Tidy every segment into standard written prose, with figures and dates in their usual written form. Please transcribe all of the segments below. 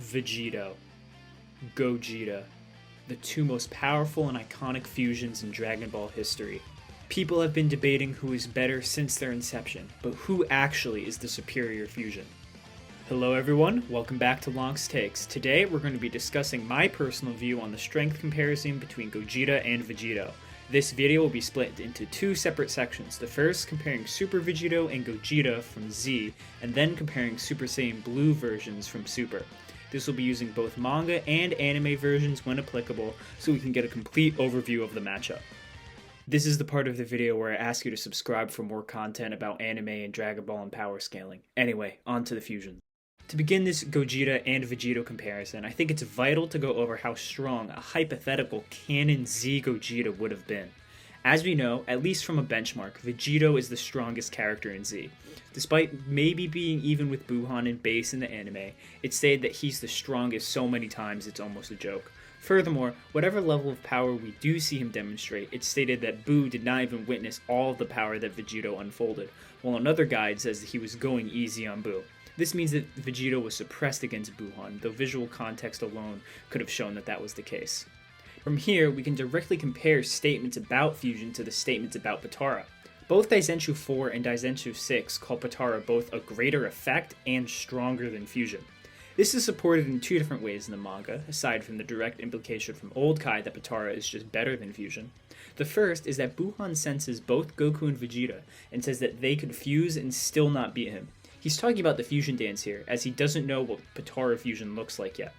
Vegito, Gogeta, the two most powerful and iconic fusions in Dragon Ball history. People have been debating who is better since their inception, but who actually is the superior fusion? Hello everyone, welcome back to Lonk's Takes. Today we're going to be discussing my personal view on the strength comparison between Gogeta and Vegito. This video will be split into two separate sections, the first comparing Super Vegito and Gogeta from Z, and then comparing Super Saiyan Blue versions from Super. This will be using both manga and anime versions when applicable, so we can get a complete overview of the matchup. This is the part of the video where I ask you to subscribe for more content about anime and Dragon Ball and power scaling. Anyway, on to the fusion. To begin this Gogeta and Vegito comparison, I think it's vital to go over how strong a hypothetical canon Z Gogeta would have been. As we know, at least from a benchmark, Vegito is the strongest character in Z. Despite maybe being even with Buhan in base in the anime, it's said that he's the strongest so many times it's almost a joke. Furthermore, whatever level of power we do see him demonstrate, it's stated that Buu did not even witness all of the power that Vegito unfolded, while another guide says that he was going easy on Buu. This means that Vegito was suppressed against Buhan, though visual context alone could have shown that that was the case. From here, we can directly compare statements about fusion to the statements about Potara. Both Daizenshuu 4 and Daizenshuu 6 call Potara both a greater effect and stronger than fusion. This is supported in two different ways in the manga, aside from the direct implication from Old Kai that Potara is just better than fusion. The first is that Buhan senses both Goku and Vegeta and says that they could fuse and still not beat him. He's talking about the fusion dance here, as he doesn't know what Potara fusion looks like yet.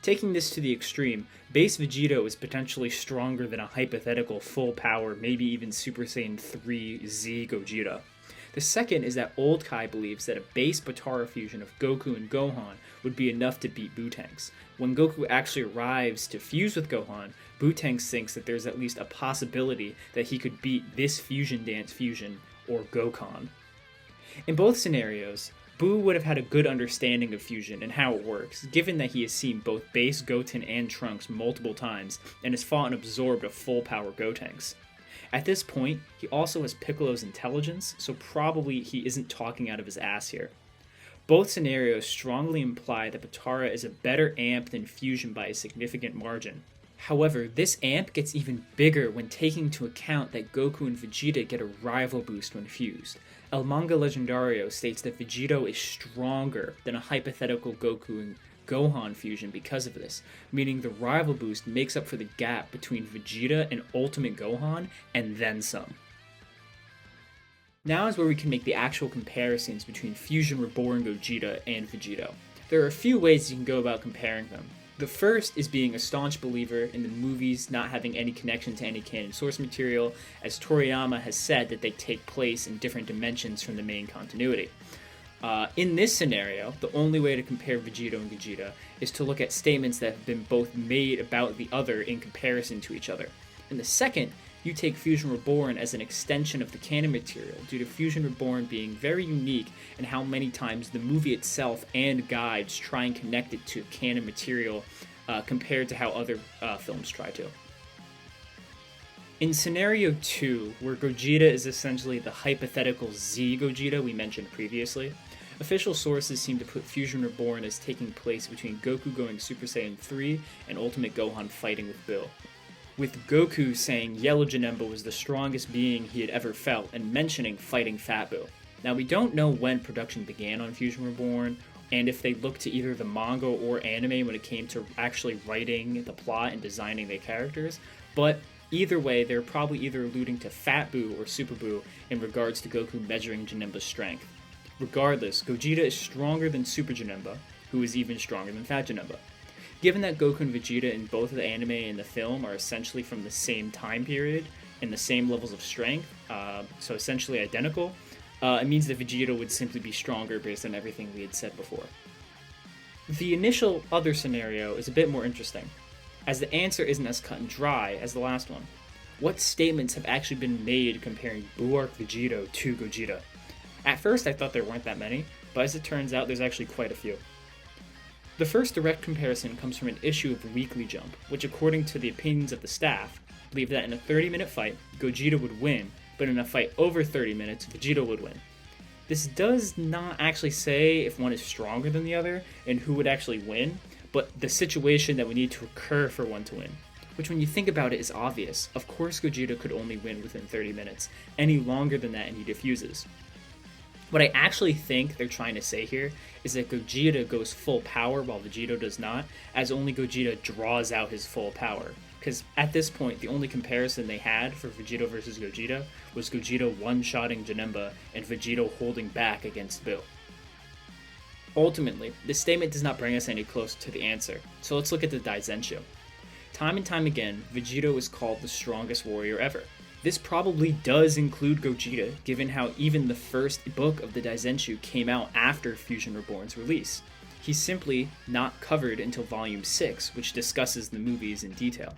Taking this to the extreme, base Vegito is potentially stronger than a hypothetical full power, maybe even Super Saiyan 3 Z Gogeta. The second is that Old Kai believes that a base Potara fusion of Goku and Gohan would be enough to beat Bootanks. When Goku actually arrives to fuse with Gohan, Bootanks thinks that there's at least a possibility that he could beat this fusion dance fusion, or Gokhan. In both scenarios, Buu would have had a good understanding of fusion and how it works, given that he has seen both base Goten and Trunks multiple times and has fought and absorbed a full power Gotenks. At this point, he also has Piccolo's intelligence, so probably he isn't talking out of his ass here. Both scenarios strongly imply that Potara is a better amp than fusion by a significant margin. However, this amp gets even bigger when taking into account that Goku and Vegeta get a rival boost when fused. El Manga Legendario states that Vegito is stronger than a hypothetical Goku and Gohan fusion because of this, meaning the rival boost makes up for the gap between Vegeta and Ultimate Gohan, and then some. Now is where we can make the actual comparisons between Fusion Reborn Gogeta and Vegito. There are a few ways you can go about comparing them. The first is being a staunch believer in the movies not having any connection to any canon source material, as Toriyama has said that they take place in different dimensions from the main continuity. In this scenario, the only way to compare Vegito and Gogeta is to look at statements that have been both made about the other in comparison to each other. And the second, you take Fusion Reborn as an extension of the canon material, due to Fusion Reborn being very unique in how many times the movie itself and guides try and connect it to canon material compared to how other films try to. In scenario 2, where Gogeta is essentially the hypothetical Z Gogeta we mentioned previously, official sources seem to put Fusion Reborn as taking place between Goku going Super Saiyan 3 and Ultimate Gohan fighting with Buu, with Goku saying Yellow Janemba was the strongest being he had ever felt and mentioning fighting Fat Buu. Now, we don't know when production began on Fusion Reborn, and if they looked to either the manga or anime when it came to actually writing the plot and designing their characters, but either way, they're probably either alluding to Fat Buu or Super Buu in regards to Goku measuring Janemba's strength. Regardless, Gogeta is stronger than Super Janemba, who is even stronger than Fat Janemba. Given that Goku and Vegeta in both the anime and the film are essentially from the same time period and the same levels of strength, so essentially identical, it means that Vegeta would simply be stronger based on everything we had said before. The initial other scenario is a bit more interesting, as the answer isn't as cut and dry as the last one. What statements have actually been made comparing Buark Vegito to Gogeta? At first I thought there weren't that many, but as it turns out there's actually quite a few. The first direct comparison comes from an issue of Weekly Jump, which according to the opinions of the staff, believed that in a 30-minute fight, Gogeta would win, but in a fight over 30 minutes, Vegito would win. This does not actually say if one is stronger than the other and who would actually win, but the situation that would need to occur for one to win. Which, when you think about it, is obvious. Of course Gogeta could only win within 30 minutes. Any longer than that and he defuses. What I actually think they're trying to say here is that Gogeta goes full power while Vegito does not, as only Gogeta draws out his full power. Because at this point, the only comparison they had for Vegito versus Gogeta was Gogeta one-shotting Janemba and Vegito holding back against Buu. Ultimately, this statement does not bring us any closer to the answer, so let's look at the Daizenshu. Time and time again, Vegito is called the strongest warrior ever. This probably does include Gogeta, given how even the first book of the Daizenshu came out after Fusion Reborn's release. He's simply not covered until Volume 6, which discusses the movies in detail.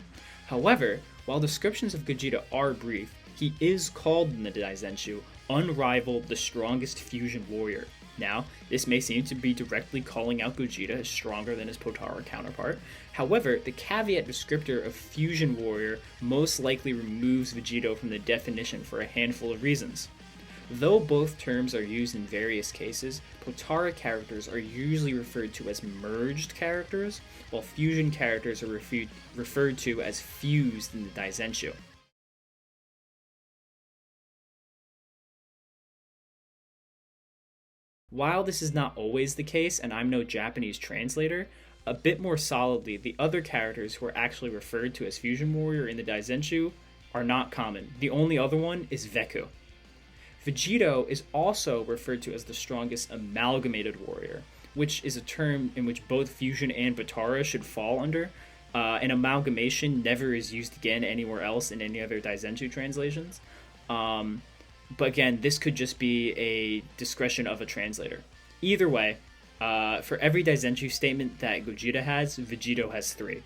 However, while descriptions of Gogeta are brief, he is called in the Daizenshu unrivaled the strongest fusion warrior. Now, this may seem to be directly calling out Gogeta as stronger than his Potara counterpart. However, the caveat descriptor of Fusion Warrior most likely removes Vegito from the definition for a handful of reasons. Though both terms are used in various cases, Potara characters are usually referred to as merged characters, while fusion characters are referred to as fused in the Daizenshu. While this is not always the case, and I'm no Japanese translator, a bit more solidly, the other characters who are actually referred to as Fusion Warrior in the Daizenshu are not common. The only other one is Veku. Vegito is also referred to as the strongest amalgamated warrior, which is a term in which both Fusion and Potara should fall under. An amalgamation never is used again anywhere else in any other Daizenshu translations. But again, this could just be a discretion of a translator. Either way, for every Daizenshu statement that Gogeta has, Vegito has 3.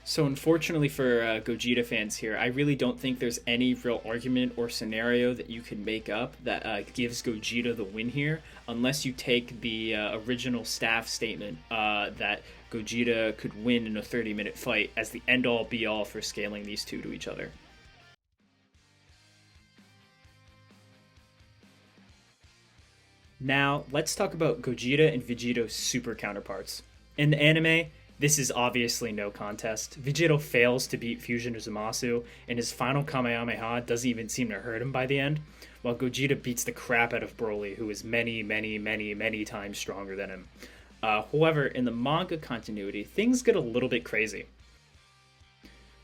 So unfortunately for Gogeta fans here, I really don't think there's any real argument or scenario that you can make up that gives Gogeta the win here, unless you take the original staff statement that Gogeta could win in a 30-minute fight as the end-all be-all for scaling these two to each other. Now, let's talk about Gogeta and Vegito's super counterparts. In the anime, this is obviously no contest. Vegito fails to beat Fusion Uzumaki, and his final Kamehameha doesn't even seem to hurt him by the end, while Gogeta beats the crap out of Broly, who is many, many, many, many times stronger than him. However, in the manga continuity, things get a little bit crazy.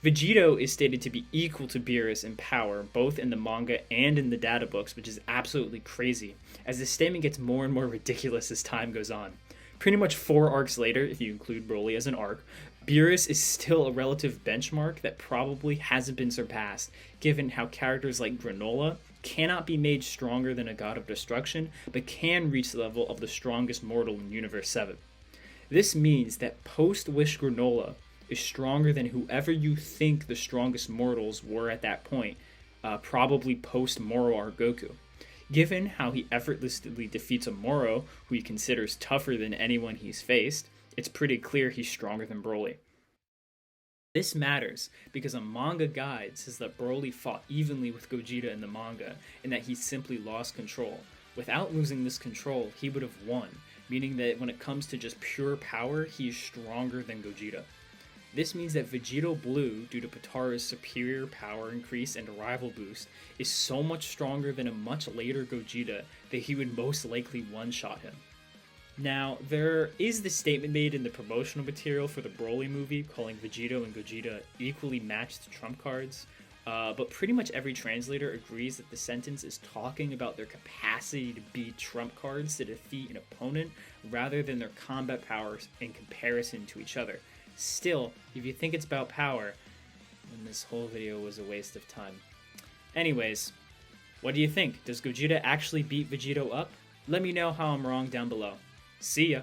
Vegito is stated to be equal to Beerus in power, both in the manga and in the data books, which is absolutely crazy, as this statement gets more and more ridiculous as time goes on. Pretty much 4 arcs later, if you include Broly as an arc, Beerus is still a relative benchmark that probably hasn't been surpassed, given how characters like Granola cannot be made stronger than a god of destruction, but can reach the level of the strongest mortal in Universe 7. This means that post-Wish Granola is stronger than whoever you think the strongest mortals were at that point, probably post-Moro or Goku. Given how he effortlessly defeats a Moro, who he considers tougher than anyone he's faced, it's pretty clear he's stronger than Broly. This matters because a manga guide says that Broly fought evenly with Gogeta in the manga, and that he simply lost control. Without losing this control, he would have won, meaning that when it comes to just pure power, he is stronger than Gogeta. This means that Vegito Blue, due to Potara's superior power increase and arrival boost, is so much stronger than a much later Gogeta that he would most likely one-shot him. Now, there is this statement made in the promotional material for the Broly movie calling Vegito and Gogeta equally matched trump cards, but pretty much every translator agrees that the sentence is talking about their capacity to beat trump cards to defeat an opponent rather than their combat powers in comparison to each other. Still, if you think it's about power, then this whole video was a waste of time. Anyways, what do you think? Does Gogeta actually beat Vegito up? Let me know how I'm wrong down below. See ya!